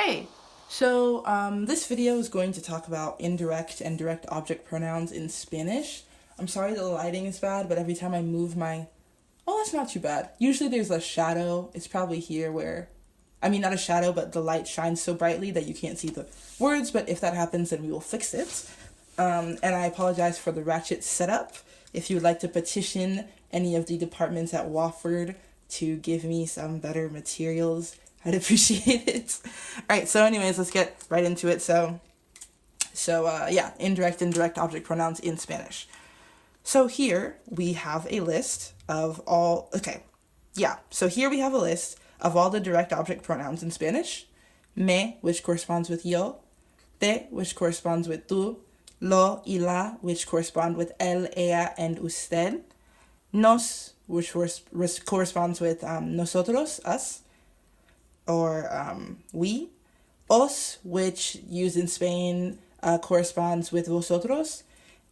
Hey, this video is going to talk about indirect and direct object pronouns in Spanish. I'm sorry the lighting is bad, but every time I move my... Oh, that's not too bad. Usually there's a shadow. It's probably here where... I mean, not a shadow, but the light shines so brightly that you can't see the words, but if that happens, then we will fix it. And I apologize for the ratchet setup. If you would like to petition any of the departments at Wofford to give me some better materials, I'd appreciate it. All right, so anyways, let's get right into it. Yeah, indirect and direct object pronouns in Spanish. So here we have a list of all, so here we have a list of all the direct object pronouns in Spanish. Me, which corresponds with yo. Te, which corresponds with tú. Lo y la, which correspond with él, ella, and usted. Nos, which corresponds with nosotros, us, or we. Os, which used in Spain corresponds with vosotros.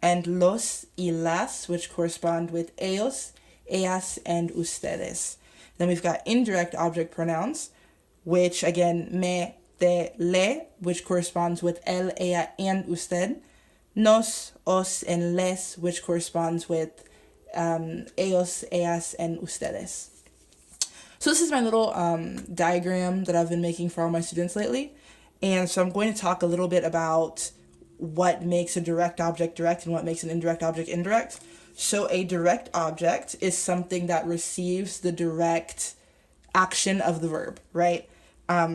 And los y las, which correspond with ellos, ellas, and ustedes. Then we've got indirect object pronouns, which again, me, te, le, which corresponds with él, ella, and usted. Nos, os, and les, which corresponds with ellos, ellas, and ustedes. So this is my little diagram that I've been making for all my students lately. And so I'm going to talk a little bit about what makes a direct object direct and what makes an indirect object indirect. So a direct object is something that receives the direct action of the verb, right?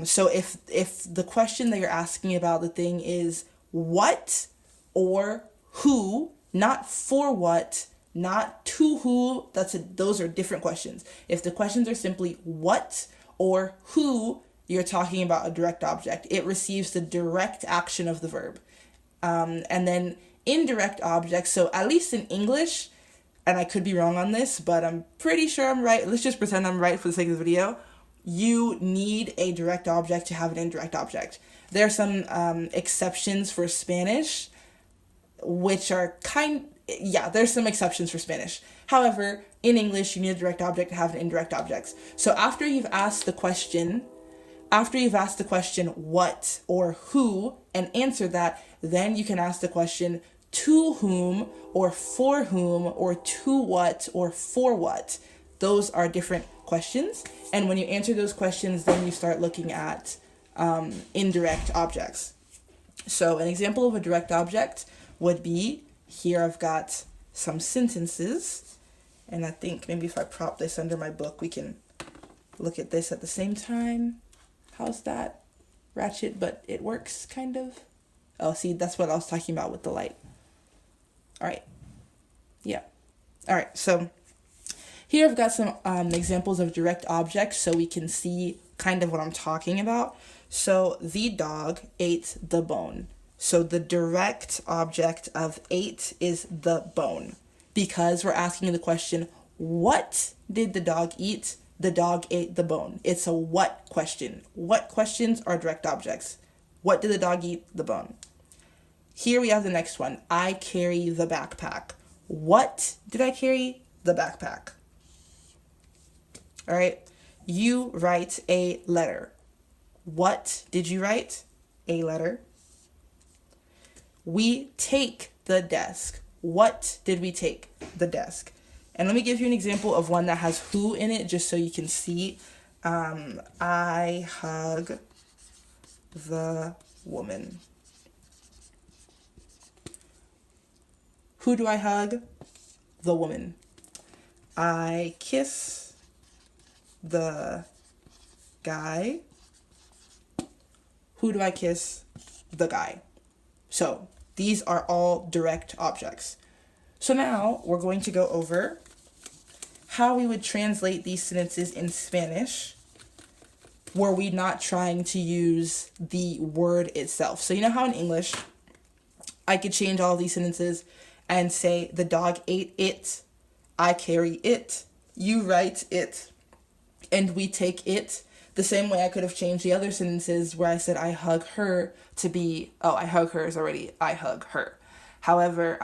So if the question that you're asking about the thing is what or who, not for what, not to who, those are different questions. If the questions are simply what or who, you're talking about a direct object. It receives the direct action of the verb. And then indirect objects, so at least in English, and I could be wrong on this, but I'm pretty sure I'm right. Let's just pretend I'm right for the sake of the video. You need a direct object to have an indirect object. There are some exceptions for Spanish, which are there's some exceptions for Spanish. However, in English, you need a direct object to have an indirect object. So after you've asked the question what or who and answer that, then you can ask the question to whom or for whom or to what or for what. Those are different questions. And when you answer those questions, then you start looking at indirect objects. So an example of a direct object would be, here I've got some sentences, and I think maybe if I prop this under my book, we can look at this at the same time. How's that? Ratchet, but it works, kind of. Oh, see, that's what I was talking about with the light. All right. Yeah. All right, so here I've got some examples of direct objects so we can see kind of what I'm talking about. So the dog ate the bone. So the direct object of ate is the bone, because we're asking the question, what did the dog eat? The dog ate the bone. It's a what question. What questions are direct objects? What did the dog eat? The bone. Here we have the next one. I carry the backpack. What did I carry? The backpack. All right. You write a letter. What did you write? A letter. We take the desk. What did we take? The desk. And let me give you an example of one that has who in it, just so you can see. I hug the woman. Who do I hug? The woman. I kiss the guy. Who do I kiss? The guy. So these are all direct objects. So now we're going to go over how we would translate these sentences in Spanish were we not trying to use the word itself. So you know how in English I could change all these sentences and say the dog ate it, I carry it, you write it, and we take it. The same way I could have changed the other sentences where I said I hug her to be, I hug her is already I hug her. However,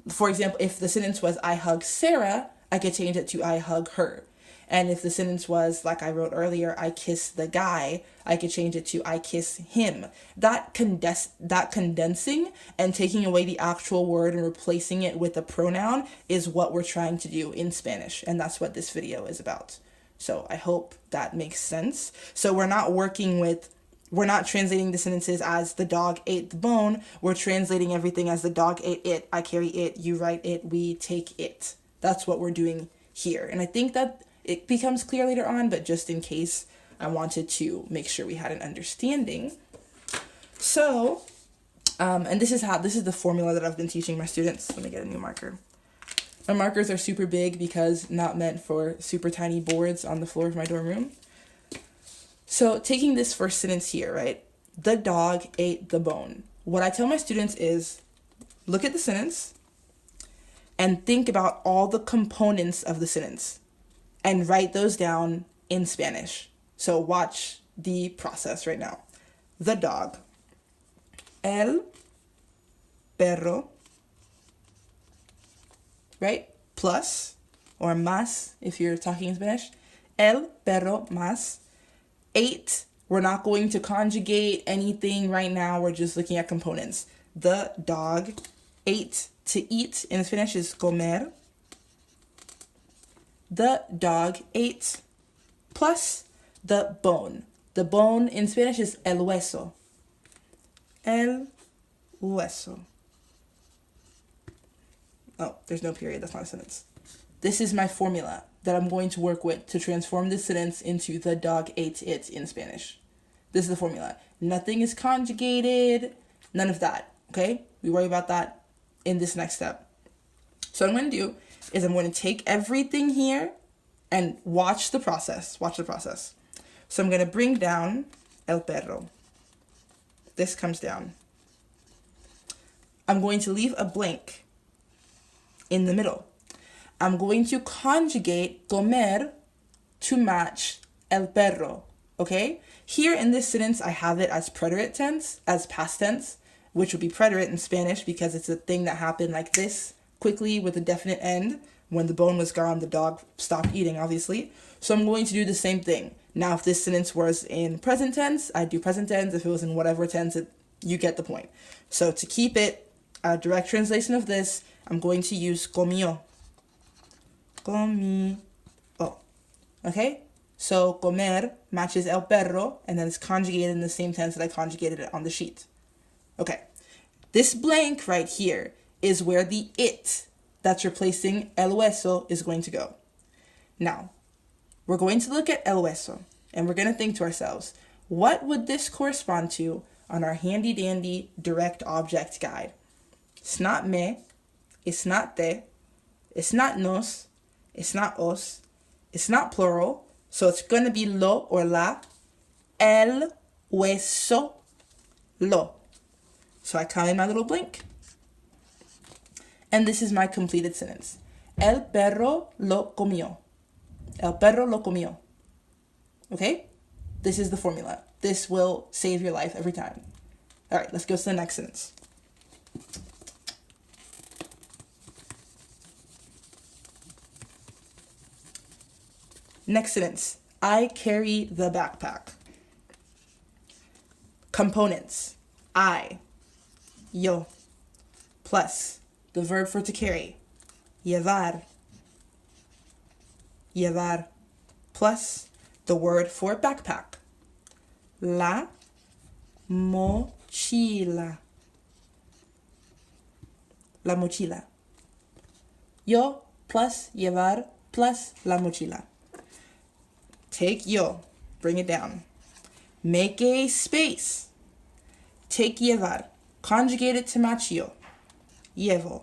for example, if the sentence was I hug Sarah, I could change it to I hug her. And if the sentence was, like I wrote earlier, I kiss the guy, I could change it to I kiss him. That condensing and taking away the actual word and replacing it with a pronoun is what we're trying to do in Spanish. And that's what this video is about. So I hope that makes sense. So we're not translating the sentences as the dog ate the bone. We're translating everything as the dog ate it, I carry it, you write it, we take it. That's what we're doing here. And I think that it becomes clear later on, but just in case, I wanted to make sure we had an understanding. So, and this is the formula that I've been teaching my students. Let me get a new marker. My markers are super big because not meant for super tiny boards on the floor of my dorm room. So taking this first sentence here, right? The dog ate the bone. What I tell my students is, look at the sentence and think about all the components of the sentence and write those down in Spanish. So watch the process right now. The dog. El perro. Right? Plus, or más if you're talking in Spanish. El perro más. Ate. We're not going to conjugate anything right now. We're just looking at components. The dog ate. To eat in Spanish is comer. The dog ate. Plus the bone. The bone in Spanish is el hueso. El hueso. Oh, there's no period. That's not a sentence. This is my formula that I'm going to work with to transform this sentence into the dog ate it in Spanish. This is the formula. Nothing is conjugated. None of that. Okay? We worry about that in this next step. So what I'm going to do is I'm going to take everything here and watch the process. Watch the process. So I'm going to bring down el perro. This comes down. I'm going to leave a blank in the middle. I'm going to conjugate comer to match el perro. Okay? Here in this sentence, I have it as preterite tense, as past tense, which would be preterite in Spanish because it's a thing that happened like this, quickly with a definite end. When the bone was gone, the dog stopped eating, obviously. So I'm going to do the same thing. Now, if this sentence was in present tense, I'd do present tense. If it was in whatever tense, you get the point. So to keep it a direct translation of this, I'm going to use comió. Comió. Okay? So comer matches el perro, and then it's conjugated in the same tense that I conjugated it on the sheet. Okay, this blank right here is where the it that's replacing el hueso is going to go. Now, we're going to look at el hueso, and we're going to think to ourselves, what would this correspond to on our handy-dandy direct object guide? It's not me, it's not te, it's not nos, it's not os, it's not plural, so it's going to be lo or la, el hueso, lo. So I count in my little blank. And this is my completed sentence. El perro lo comió. El perro lo comió. Okay? This is the formula. This will save your life every time. All right, let's go to the next sentence. Next sentence. I carry the backpack. Components. I. Yo. Plus the verb for to carry. Llevar. Llevar. Plus the word for backpack. La mochila. La mochila. Yo plus llevar plus la mochila. Take yo, bring it down. Make a space. Take llevar, conjugate it to match yo. Llevo.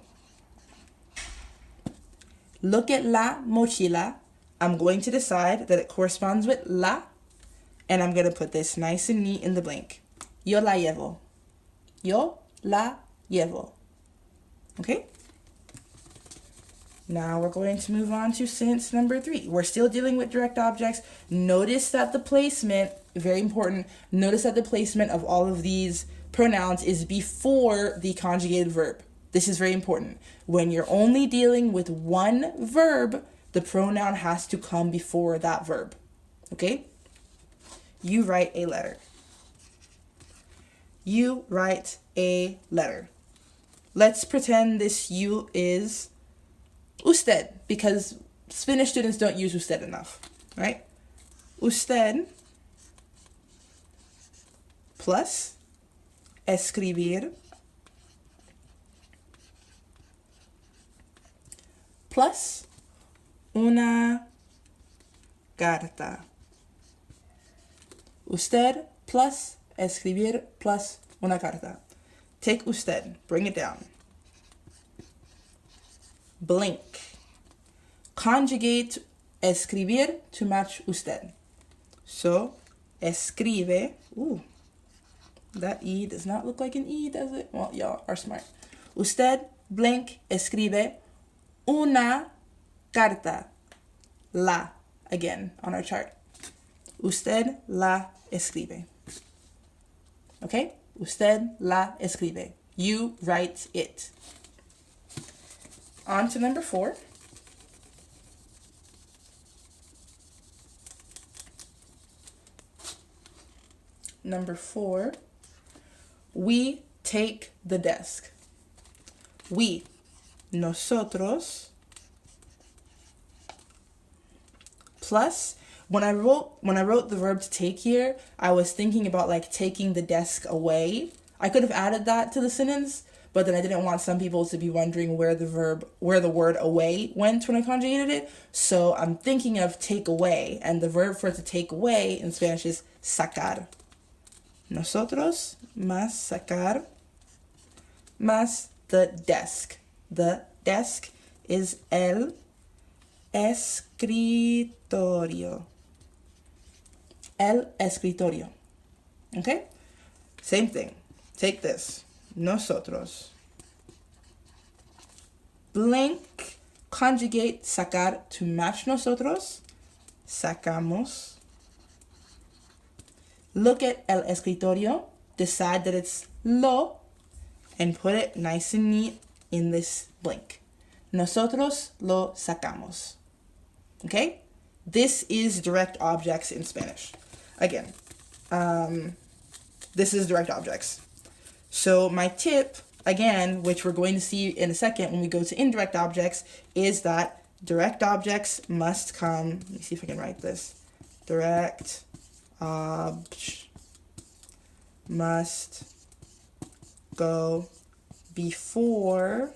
Look at la mochila. I'm going to decide that it corresponds with la, and I'm going to put this nice and neat in the blank. Yo la llevo. Yo la llevo. Okay? Now we're going to move on to sentence number 3. We're still dealing with direct objects. Notice that the placement, very important, notice that the placement of all of these pronouns is before the conjugated verb. This is very important. When you're only dealing with one verb, the the pronoun has to come before that verb. Okay? You write a letter. You write a letter. Let's pretend this you is usted, because Spanish students don't use usted enough, right? Usted plus escribir plus una carta. Usted plus escribir plus una carta. Take usted, bring it down. Blink. Conjugate escribir to match usted. So, escribe. Ooh, that E does not look like an E, does it? Well, y'all are smart. Usted, blank, escribe una carta. La, again, on our chart. Usted la escribe. Okay? Usted la escribe. You write it. On to number 4. Number 4, we take the desk. We, nosotros, plus, when I wrote the verb to take here, I was thinking about like taking the desk away. I could have added that to the sentence, but then I didn't want some people to be wondering where the word away went when I conjugated it. So I'm thinking of take away, and the verb for it to take away in Spanish is sacar. Nosotros más sacar más the desk. The desk is el escritorio. El escritorio. Okay? Same thing. Take this. Nosotros. Blank. Conjugate sacar to match nosotros. Sacamos. Look at el escritorio. Decide that it's lo. And put it nice and neat in this blank. Nosotros lo sacamos. Okay? This is direct objects in Spanish. Again, this is direct objects. So my tip, again, which we're going to see in a second when we go to indirect objects, is that direct objects must come, let me see if I can write this. Direct must go before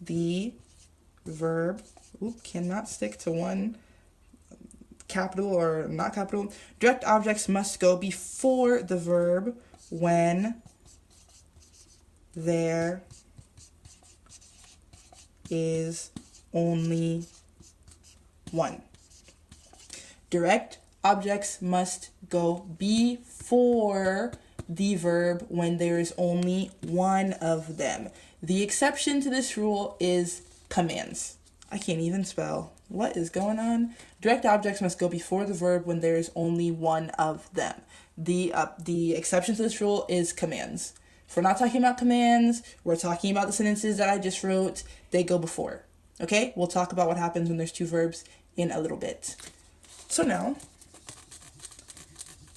the verb. Oop, cannot stick to one capital or not capital. Direct objects must go before the verb when there is only one. Direct objects must go before the verb when there is only one of them. The exception to this rule is commands. I can't even spell. What is going on? Direct objects must go before the verb when there is only one of them. The exception to this rule is commands. If we're not talking about commands, we're talking about the sentences that I just wrote, they go before. Okay? We'll talk about what happens when there's two verbs in a little bit. So now,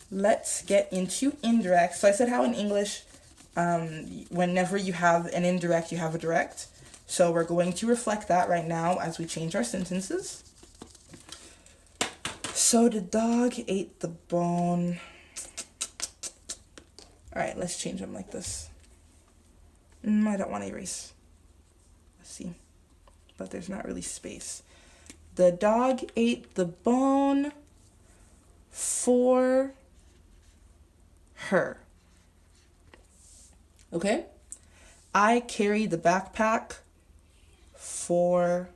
let's get into indirect. So I said how in English, whenever you have an indirect, you have a direct. So we're going to reflect that right now as we change our sentences. So the dog ate the bone. All right, let's change them like this. I don't want to erase. Let's see. But there's not really space. The dog ate the bone for her. Okay? I carry the backpack for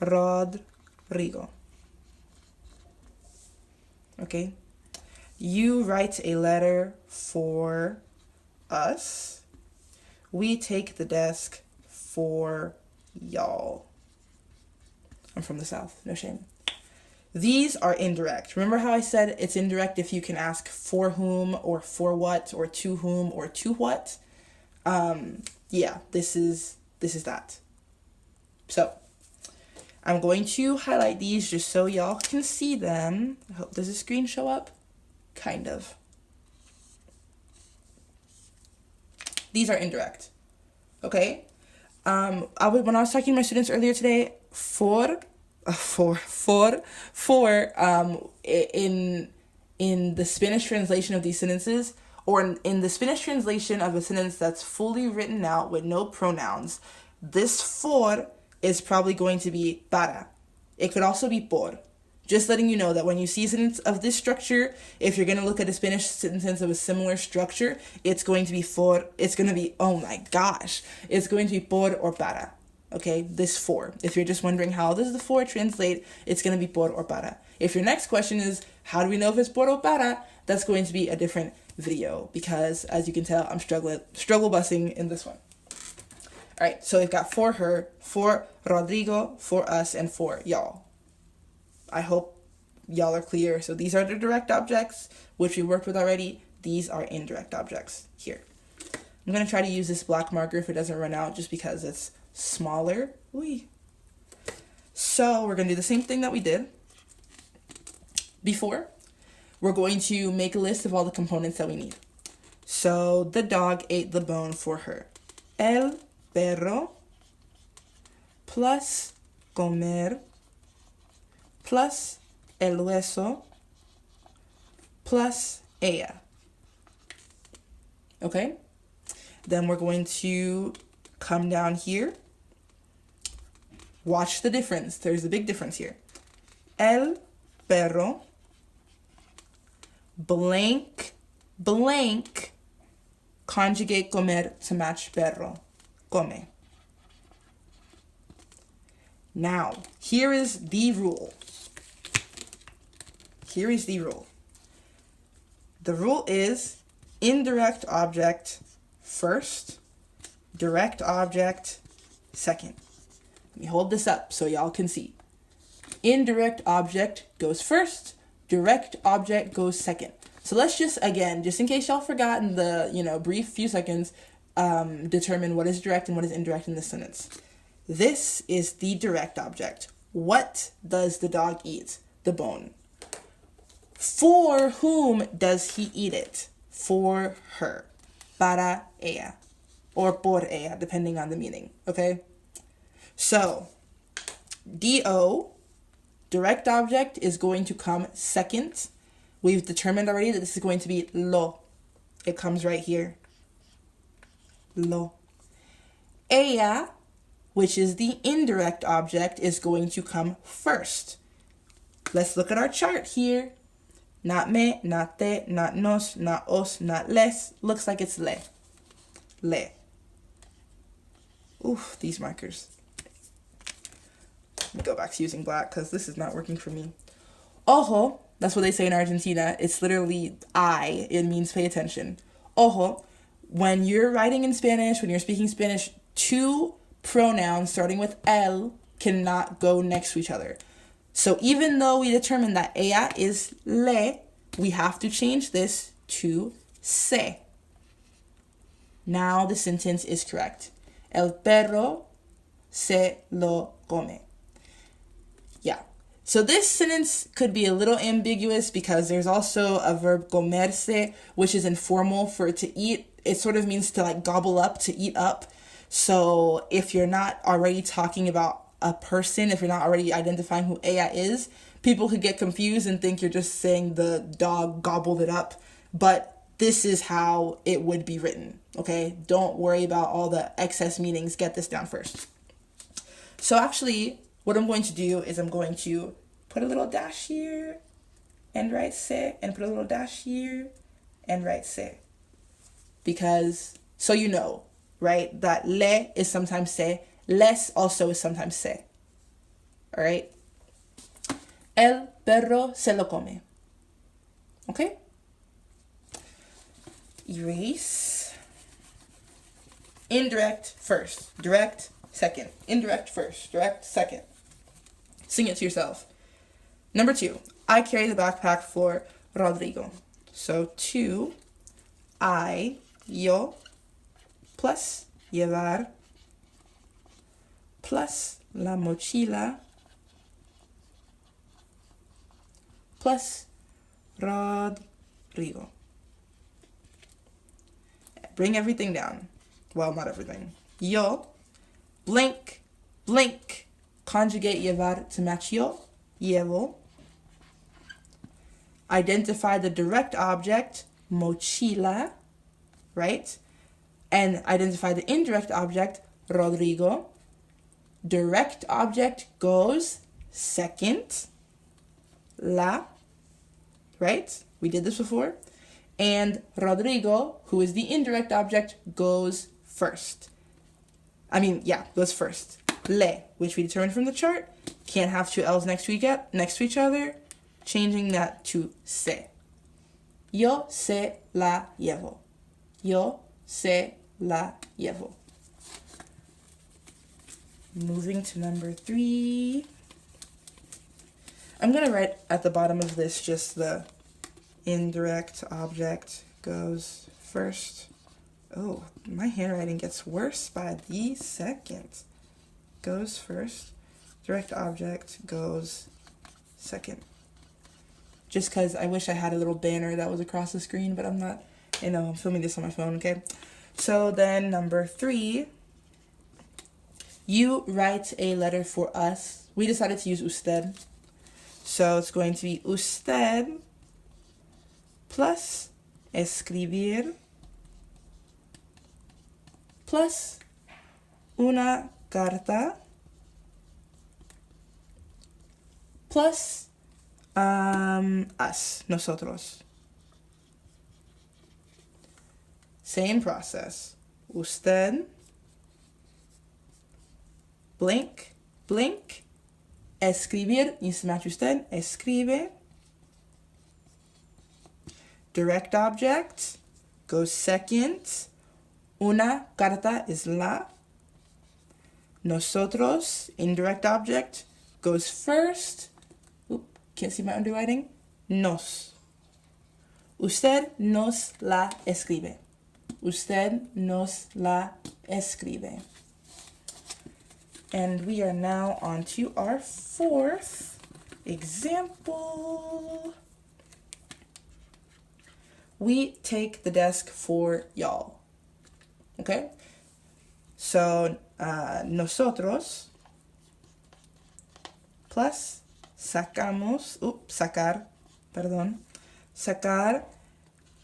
Rodrigo. Okay? You write a letter for us. We take the desk for y'all. I'm from the South, no shame. These are indirect. Remember how I said it's indirect if you can ask for whom or for what or to whom or to what? Yeah, this is that. So I'm going to highlight these just so y'all can see them. I hope, does the screen show up? Kind of. These are indirect. Okay? When I was talking to my students earlier today, in the Spanish translation of these sentences, or in the Spanish translation of a sentence that's fully written out with no pronouns, this for is probably going to be para. It could also be por. Just letting you know that when you see a sentence of this structure, if you're going to look at a Spanish sentence of a similar structure, it's going to be for, it's going to be, oh my gosh, it's going to be por or para. Okay, this for. If you're just wondering how does the for translate, it's going to be por or para. If your next question is, how do we know if it's por or para, that's going to be a different video because, as you can tell, I'm struggle busing in this one. All right, so we've got for her, for Rodrigo, for us, and for y'all. I hope y'all are clear. So these are the direct objects, which we worked with already. These are indirect objects here. I'm going to try to use this black marker if it doesn't run out just because it's smaller. Whee. So we're going to do the same thing that we did before. We're going to make a list of all the components that we need. So the dog ate the bone for her. El perro plus comer plus el hueso plus ella. Okay? Then we're going to come down here. Watch the difference. There's a big difference here. El perro blank conjugate comer to match perro. Come. Now, here is the rule. Here is the rule. The rule is indirect object first, direct object second. Let me hold this up so y'all can see. Indirect object goes first, direct object goes second. So let's just, again, just in case y'all forgot in the, brief few seconds, determine what is direct and what is indirect in this sentence. This is the direct object. What does the dog eat? The bone. For whom does he eat it? For her. Para ella. Or por ella, depending on the meaning. Okay? So, DO, direct object, is going to come second. We've determined already that this is going to be lo. It comes right here. Lo. Ella, which is the indirect object, is going to come first. Let's look at our chart here. Not me, not te, not nos, not os, not les. Looks like it's le. Le. Oof, these markers. Let me go back to using black because this is not working for me. Ojo, that's what they say in Argentina. It's literally eye. It means pay attention. Ojo, when you're writing in Spanish, when you're speaking Spanish, two pronouns starting with el cannot go next to each other. So even though we determined that ella is le, we have to change this to se. Now the sentence is correct. El perro se lo come. Yeah. So this sentence could be a little ambiguous because there's also a verb comerse, which is informal for to eat. It sort of means to like gobble up, to eat up. So if you're not already talking about a person, if you're not already identifying who ella is, people could get confused and think you're just saying the dog gobbled it up. But this is how it would be written, okay? Don't worry about all the excess meanings. Get this down first. So actually, what I'm going to do is I'm going to put a little dash here and write se, and put a little dash here and write se. Because, so you know, right, that le is sometimes se, les also is sometimes se. All right? El perro se lo come. Okay? Erase. Indirect first. Direct second. Indirect first. Direct second. Sing it to yourself. Number 2, I carry the backpack for Rodrigo. So to, I, yo, plus llevar, plus la mochila, plus Rodrigo. Bring everything down. Well, not everything. Yo, blink, blink. Conjugate llevar to match yo, llevo. Identify the direct object, mochila, right? And identify the indirect object, Rodrigo. Direct object goes second, la, right? We did this before. And Rodrigo, who is the indirect object, goes first. Goes first. Le, which we determined from the chart, can't have two L's next to each other, changing that to se. Yo se la llevo. Yo se la llevo. Moving to number 3. I'm going to write at the bottom of this just the indirect object goes first. Oh, my handwriting gets worse by the second. Goes first. Direct object goes second. Just because I wish I had a little banner that was across the screen, but I'm not, I'm filming this on my phone, okay? So then number 3, you write a letter for us. We decided to use usted. So it's going to be usted plus escribir plus una carta plus us, nosotros. Same process. Usted, blink, blink, escribir, needs to match usted, escribe. Direct object goes second. Una carta is la. Nosotros, indirect object, goes first. Oop, can't see my underwriting. Nos. Usted nos la escribe. Usted nos la escribe. And we are now on to our 4th example. We take the desk for y'all. Okay? So, nosotros plus sacar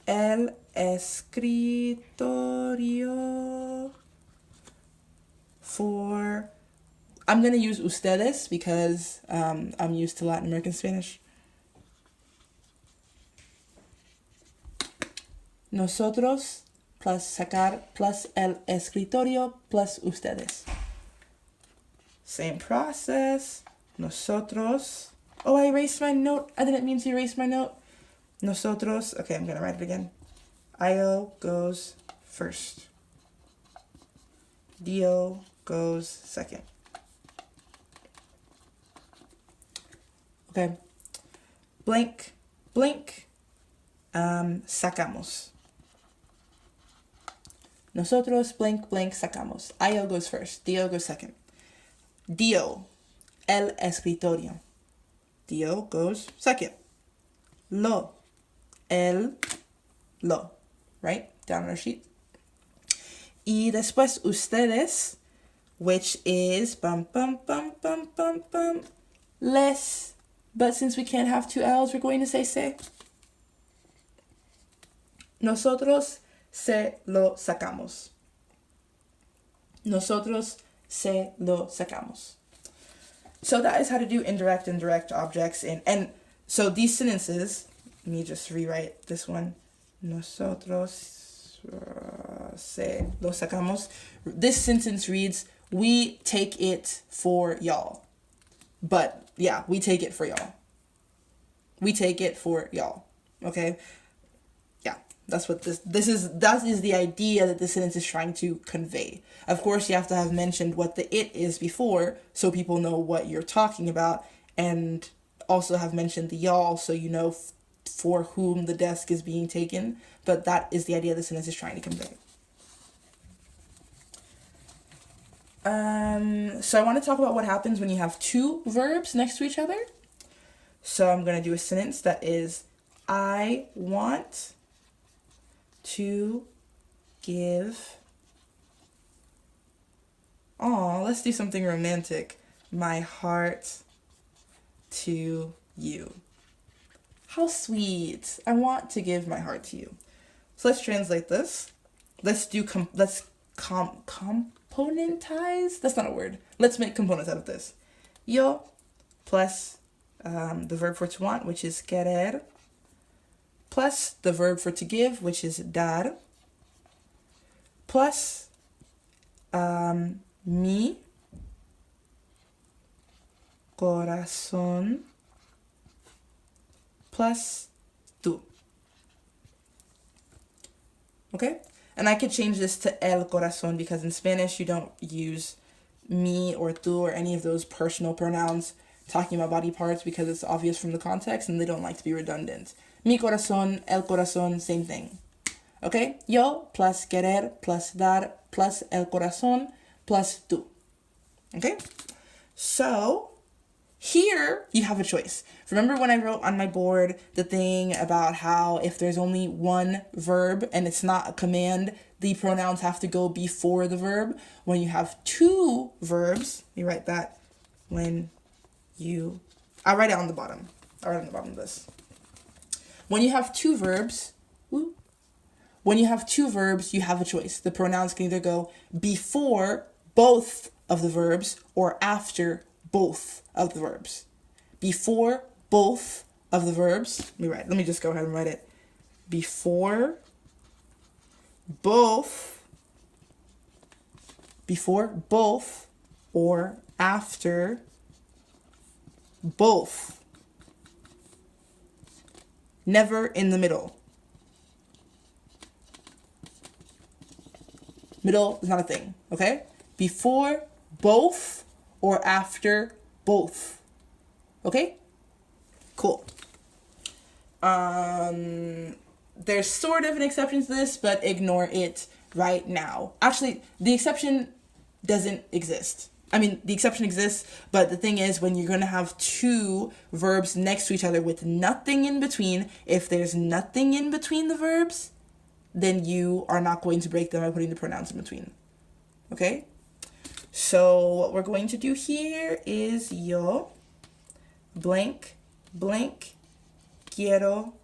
el escritorio for, I'm going to use ustedes because I'm used to Latin American Spanish. Nosotros plus sacar plus el escritorio plus ustedes. Same process. Nosotros. Oh, I erased my note. I didn't mean to erase my note. Nosotros. Okay, I'm going to write it again. Io goes first. Dio goes second. Okay. Blank, blank. Sacamos. Nosotros, blank, blank, sacamos. Io goes first. Dio goes second. Dio, el escritorio. Dio goes second. Lo, lo. Right? Down on our sheet. Y después ustedes, which is les. But since we can't have two L's, we're going to say se. Nosotros se lo sacamos. Nosotros se lo sacamos. So that is how to do indirect and direct objects. And so these sentences, let me just rewrite this one. Nosotros se lo sacamos. This sentence reads, we take it for y'all. But yeah, we take it for y'all. We take it for y'all. Okay? That's what that is the idea that the sentence is trying to convey. Of course, you have to have mentioned what the it is before so people know what you're talking about, and also have mentioned the y'all, so you know for whom the desk is being taken, but that is the idea the sentence is trying to convey. So I want to talk about what happens when you have two verbs next to each other. So I'm going to do a sentence that is, I want to give, let's do something romantic, my heart to you. How sweet. I want to give my heart to you. So let's translate this. Let's componentize. That's not a word. Let's make components out of this. Yo plus the verb for to want, which is querer, plus the verb for to give, which is dar, plus mi corazón, plus tú. Okay? And I could change this to el corazón because in Spanish you don't use mi or tú or any of those personal pronouns talking about body parts because it's obvious from the context and they don't like to be redundant. Mi corazón, el corazón, same thing. Okay? Yo plus querer plus dar plus el corazón plus tú. Okay? So here you have a choice. Remember when I wrote on my board the thing about how if there's only one verb and it's not a command, the pronouns have to go before the verb? When you have two verbs, you write that I'll write it on the bottom. I'll write it on the bottom of this. When you have two verbs, you have a choice. The pronouns can either go before both of the verbs or after both of the verbs. Before both of the verbs, let me just go ahead and write it. Before both or after both. Never in the middle. Middle is not a thing, okay? Before both or after both. Okay? Cool. There's sort of an exception to this, but ignore it right now. Actually, the exception doesn't exist. I mean, the exception exists, but the thing is when you're going to have two verbs next to each other with nothing in between, if there's nothing in between the verbs, then you are not going to break them by putting the pronouns in between. Okay? So what we're going to do here is yo blank blank quiero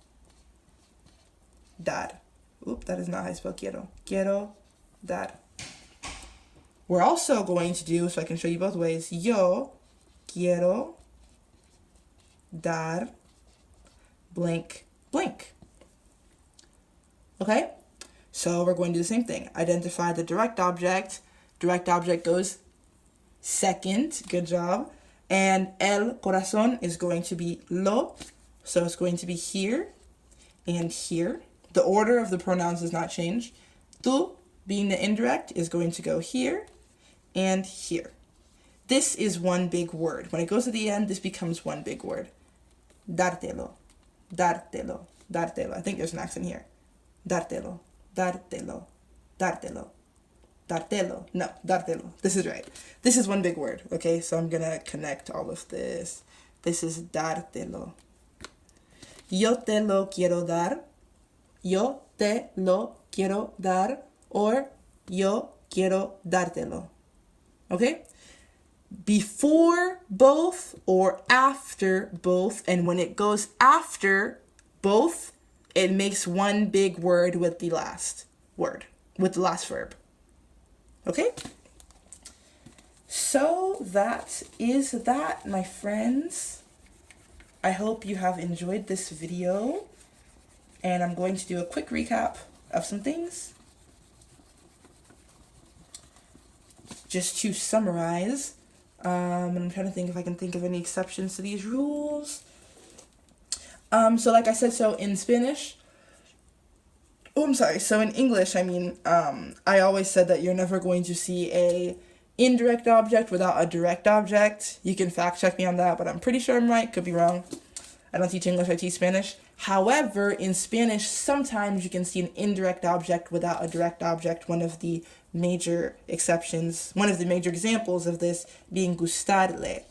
dar. Oop, that is not how I spell quiero. Quiero dar. We're also going to do, so I can show you both ways, yo quiero dar blank blank. Okay? So we're going to do the same thing. Identify the direct object. Direct object goes second. Good job. And el corazón is going to be lo. So it's going to be here and here. The order of the pronouns does not change. Tú, being the indirect, is going to go here and here. This is one big word. When it goes to the end, this becomes one big word. Dártelo. Dártelo. Dártelo. I think there's an accent here. Dártelo. Dártelo. Dártelo. Dártelo. No, dártelo. This is right. This is one big word, okay? So I'm going to connect all of this. This is dártelo. Yo te lo quiero dar. Yo te lo quiero dar. Or yo quiero dártelo. Okay? Before both or after both. And when it goes after both, it makes one big word with the last word, with the last verb. Okay? So that is that, my friends. I hope you have enjoyed this video. And I'm going to do a quick recap of some things. Just to summarize, and I'm trying to think if I can think of any exceptions to these rules. So like I said, so in Spanish, so in English, I always said that you're never going to see a indirect object without a direct object. You can fact check me on that, but I'm pretty sure I'm right. Could be wrong. I don't teach English, I teach Spanish. However, in Spanish, sometimes you can see an indirect object without a direct object. One of the major exceptions, one of the major examples of this being gustarle,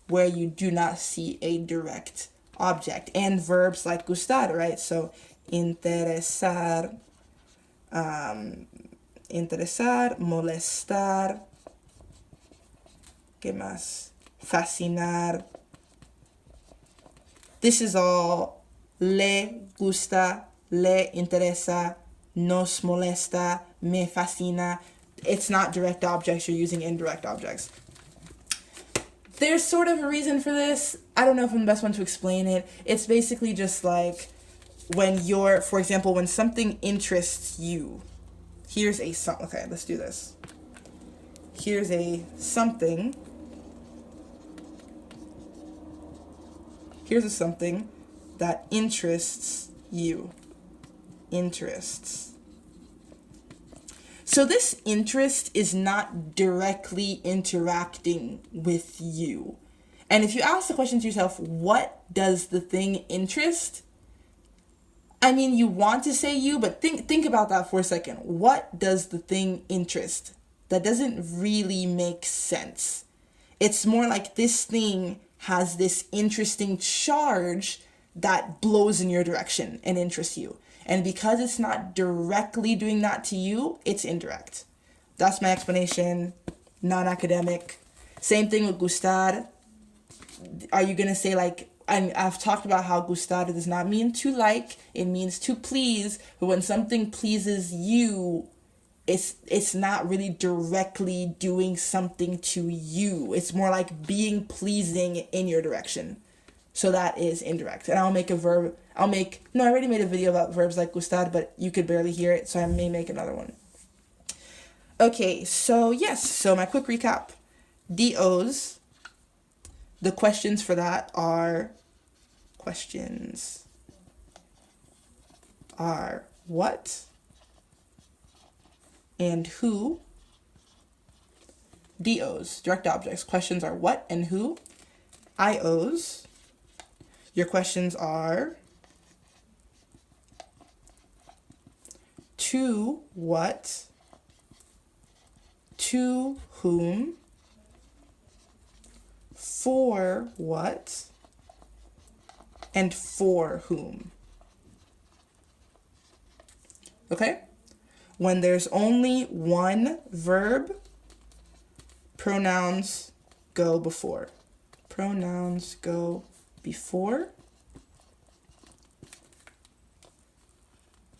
where you do not see a direct object. And verbs like gustar, right? So, interesar, molestar, ¿qué más? Fascinar. This is all le gusta, le interesa, nos molesta, me fascina. It's not direct objects, you're using indirect objects. There's sort of a reason for this. I don't know if I'm the best one to explain it. It's basically just like when you're, for example, when something interests you. Here's a something. Okay, let's do this. Here's a something. Here's a something that interests you. Interests. So this interest is not directly interacting with you. And if you ask the question to yourself, what does the thing interest? I mean, you want to say you, but think about that for a second. What does the thing interest? That doesn't really make sense. It's more like this thing has this interesting charge that blows in your direction and interests you. And because it's not directly doing that to you, it's indirect. That's my explanation, non-academic. Same thing with gustar. Are you going to say like, I've talked about how gustar does not mean to like, it means to please. But when something pleases you, it's not really directly doing something to you. It's more like being pleasing in your direction. So that is indirect. And I already made a video about verbs like gustar, but you could barely hear it, so I may make another one. Okay, so yes, so my quick recap. DOs, the questions for that are what and who. DOs, direct objects, questions are what and who. IOs, your questions are to what, to whom, for what, and for whom. Okay? When there's only one verb, pronouns go before. Pronouns go before.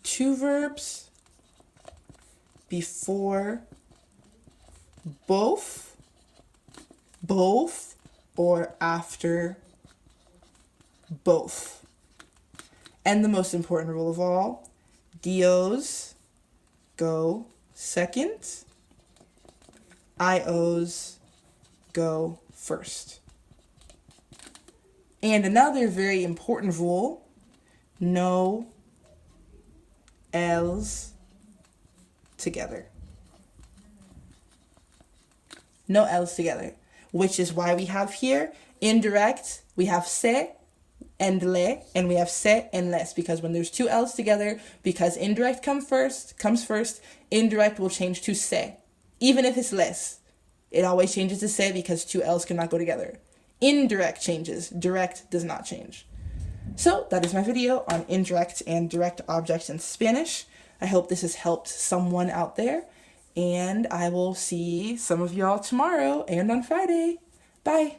Two verbs before both, or after both. And the most important rule of all, DOs go second, IOs go first. And another very important rule, no L's together. No L's together, which is why we have here indirect, we have se and le, and we have se and les, because when there's two L's together, because indirect comes first, indirect will change to se. Even if it's les, it always changes to se because two L's cannot go together. Indirect changes, direct does not change. So that is my video on indirect and direct objects in Spanish. I hope this has helped someone out there, and I will see some of y'all tomorrow and on Friday. Bye.